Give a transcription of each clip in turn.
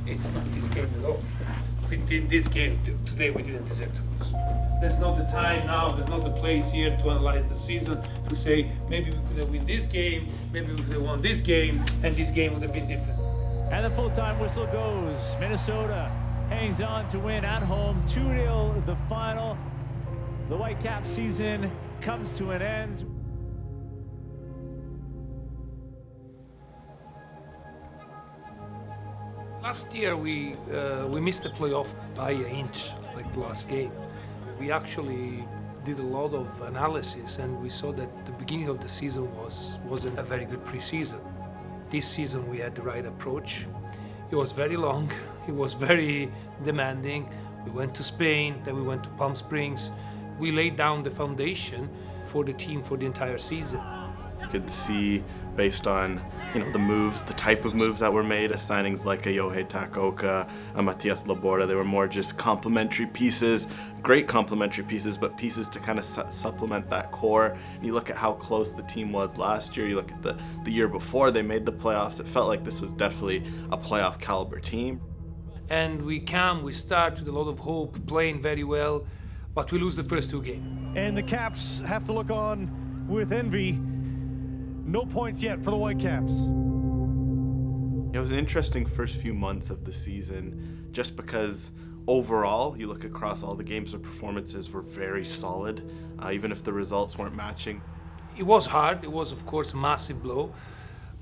It's not this game at all. We did this game today. We didn't deserve to lose. There's not the time now. There's not the place here to analyze the season to say maybe we could have won this game, maybe we could have won this game, and this game would have been different. And the full-time whistle goes. Minnesota hangs on to win at home, 2-0 the final. The Whitecaps season comes to an end. Last year we missed the playoff by an inch, like the last game. We actually did a lot of analysis, and we saw that the beginning of the season wasn't a very good preseason. This season we had the right approach. It was very long, it was very demanding. We went to Spain, then we went to Palm Springs. We laid down the foundation for the team for the entire season. You could see, based on the moves, the type of moves that were made, signings like a Yohei Takaoka, a Matias Laborda, they were more just complementary pieces, great complementary pieces, but pieces to kind of supplement that core. And you look at how close the team was last year, you look at the year before they made the playoffs, it felt like this was definitely a playoff caliber team. And we start with a lot of hope, playing very well, but we lose the first two games. And the Caps have to look on with envy. No points yet for the Whitecaps. It was an interesting first few months of the season, just because overall, you look across all the games, the performances were very solid, even if the results weren't matching. It was hard. It was, of course, a massive blow,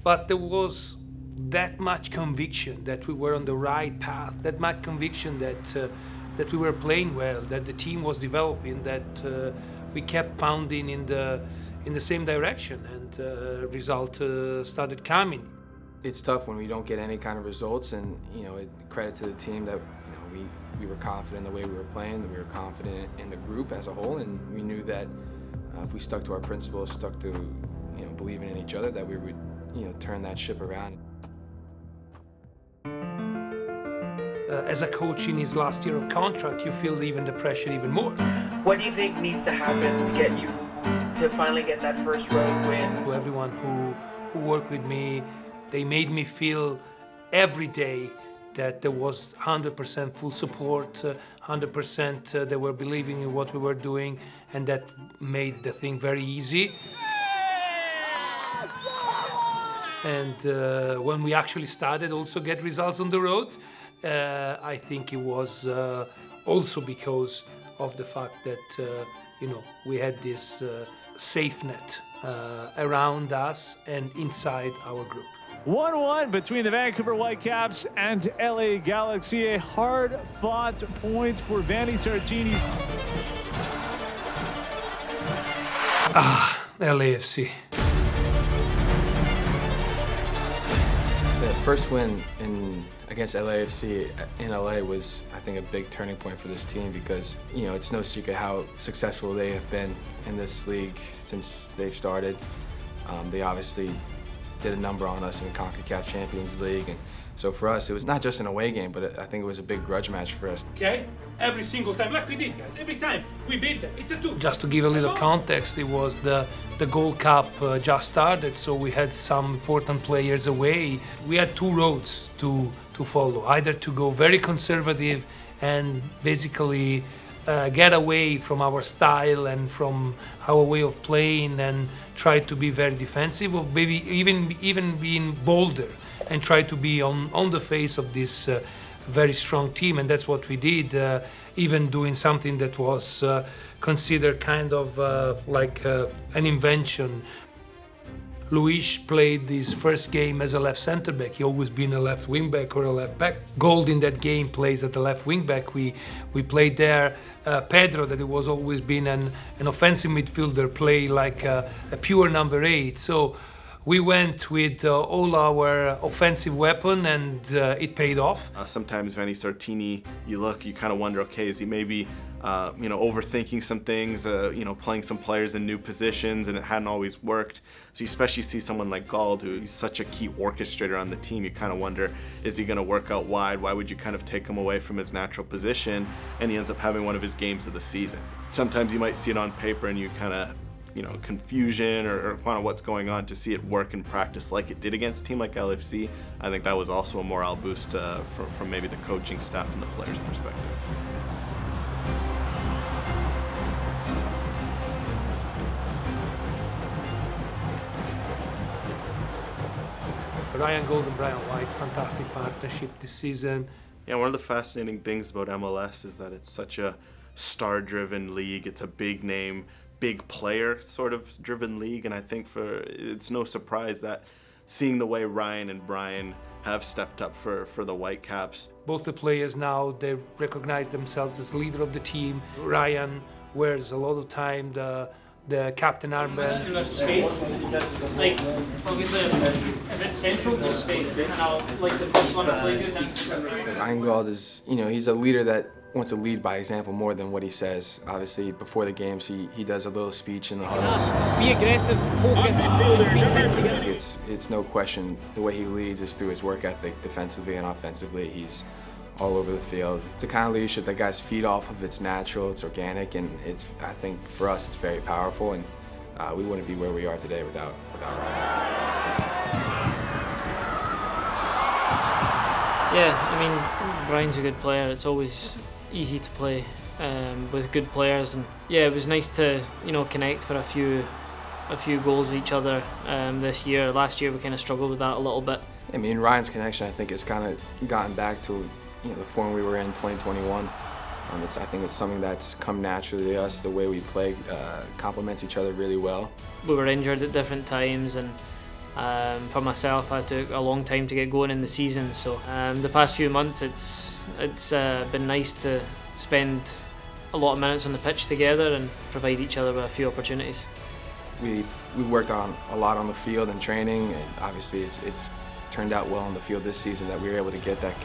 but there was that much conviction that we were on the right path, that much conviction that we were playing well, that the team was developing, that we kept pounding in the same direction, and result started coming. It's tough when we don't get any kind of results, and credit to the team that we were confident in the way we were playing, that we were confident in the group as a whole, and we knew that if we stuck to our principles, stuck to believing in each other, that we would turn that ship around. As a coach in his last year of contract, you feel even the pressure even more. What do you think needs to happen to get you to finally get that first road win? To everyone who worked with me, they made me feel every day that there was 100% full support, 100% they were believing in what we were doing, and that made the thing very easy. And when we actually started also get results on the road, I think it was also because of the fact that we had this safe net around us and inside our group. 1-1 between the Vancouver Whitecaps and LA Galaxy. A hard-fought point for Vanni Sartini. LAFC. The first win against LAFC in LA was, I think, a big turning point for this team, because it's no secret how successful they have been in this league since they've started. They obviously did a number on us in the CONCACAF Champions League, and so for us it was not just an away game, but I think it was a big grudge match for us. Okay, every single time, like we did, guys, every time we beat them, it's a 2. Just to give a little context, it was the Gold Cup just started, so we had some important players away. We had 2 roads to follow, either to go very conservative and basically get away from our style and from our way of playing and try to be very defensive, or maybe even being bolder and try to be on the face of this very strong team. And that's what we did, even doing something that was considered kind of like an invention. Luis played his first game as a left center back. He always been a left wing back or a left back. Gold in that game plays at the left wing back. We played there. Pedro, that it was always been an offensive midfielder, play like a pure number 8. So we went with all our offensive weapon, and it paid off. Sometimes Vanni Sartini, you kind of wonder, okay, is he maybe overthinking some things, playing some players in new positions, and it hadn't always worked. So you especially see someone like Gauld, who's such a key orchestrator on the team, you kind of wonder, is he going to work out wide? Why would you kind of take him away from his natural position? And he ends up having one of his games of the season. Sometimes you might see it on paper and you kind of confusion or kind of what's going on, to see it work in practice like it did against a team like LFC, I think that was also a morale boost from maybe the coaching staff and the players' perspective. Ryan Gold and Brian White, fantastic partnership this season. Yeah, one of the fascinating things about MLS is that it's such a star-driven league. It's a big name, big player sort of driven league, and I think it's no surprise that seeing the way Ryan and Brian have stepped up for the Whitecaps. Both the players now, they recognize themselves as leader of the team. Ryan wears a lot of time the captain armband. There's space, like obviously if it's central, just stay. And I'll like the first one to play good. Ryan Gold is, he's a leader that wants to lead by example more than what he says. Obviously, before the games, he does a little speech in the huddle. Be aggressive, focus. I think it's no question the way he leads is through his work ethic, defensively and offensively. He's all over the field. It's a kind of leadership that guys feed off of. It's natural, it's organic, and I think for us it's very powerful, and we wouldn't be where we are today without Ryan. Yeah, I mean, Brian's a good player. It's always easy to play with good players, and yeah, it was nice to connect for a few goals with each other this year. Last year we kind of struggled with that a little bit. I mean, Ryan's connection, I think, has kind of gotten back to the form we were in 2021. I think it's something that's come naturally to us. The way we play complements each other really well. We were injured at different times, and for myself, I took a long time to get going in the season. So the past few months, it's been nice to spend a lot of minutes on the pitch together and provide each other with a few opportunities. We worked on a lot on the field and training, and obviously it's turned out well on the field this season that we were able to get that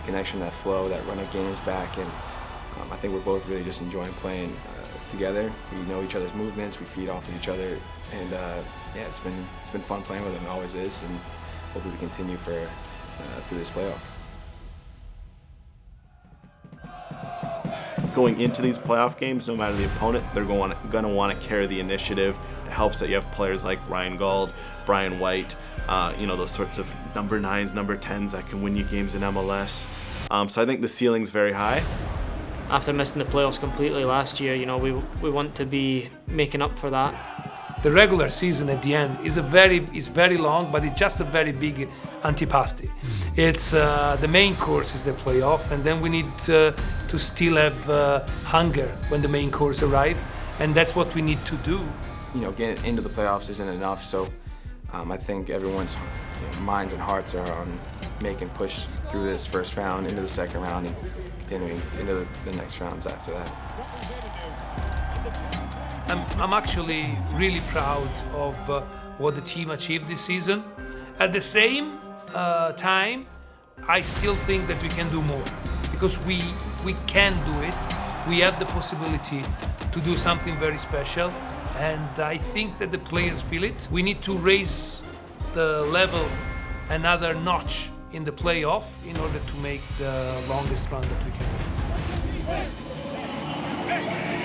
connection, that flow, that run of games back, and I think we're both really just enjoying playing together. We know each other's movements, we feed off of each other, and yeah, it's been fun playing with them. It always is, and hopefully we continue through this playoff. Going into these playoff games, no matter the opponent, they're going to want to carry the initiative. It helps that you have players like Ryan Gold, Brian White, those sorts of number 9s, number 10s that can win you games in MLS. So I think the ceiling's very high. After missing the playoffs completely last year, we want to be making up for that. The regular season at the end is very long, but it's just a very big antipasti. It's the main course is the playoff, and then we need to still have hunger when the main course arrive, and that's what we need to do. Getting into the playoffs isn't enough, so I think everyone's minds and hearts are on making push through this first round, into the second round, and continuing into the next rounds after that. I'm actually really proud of what the team achieved this season. At the same time, I still think that we can do more, because we can do it. We have the possibility to do something very special, and I think that the players feel it. We need to raise the level another notch in the playoff in order to make the longest run that we can do.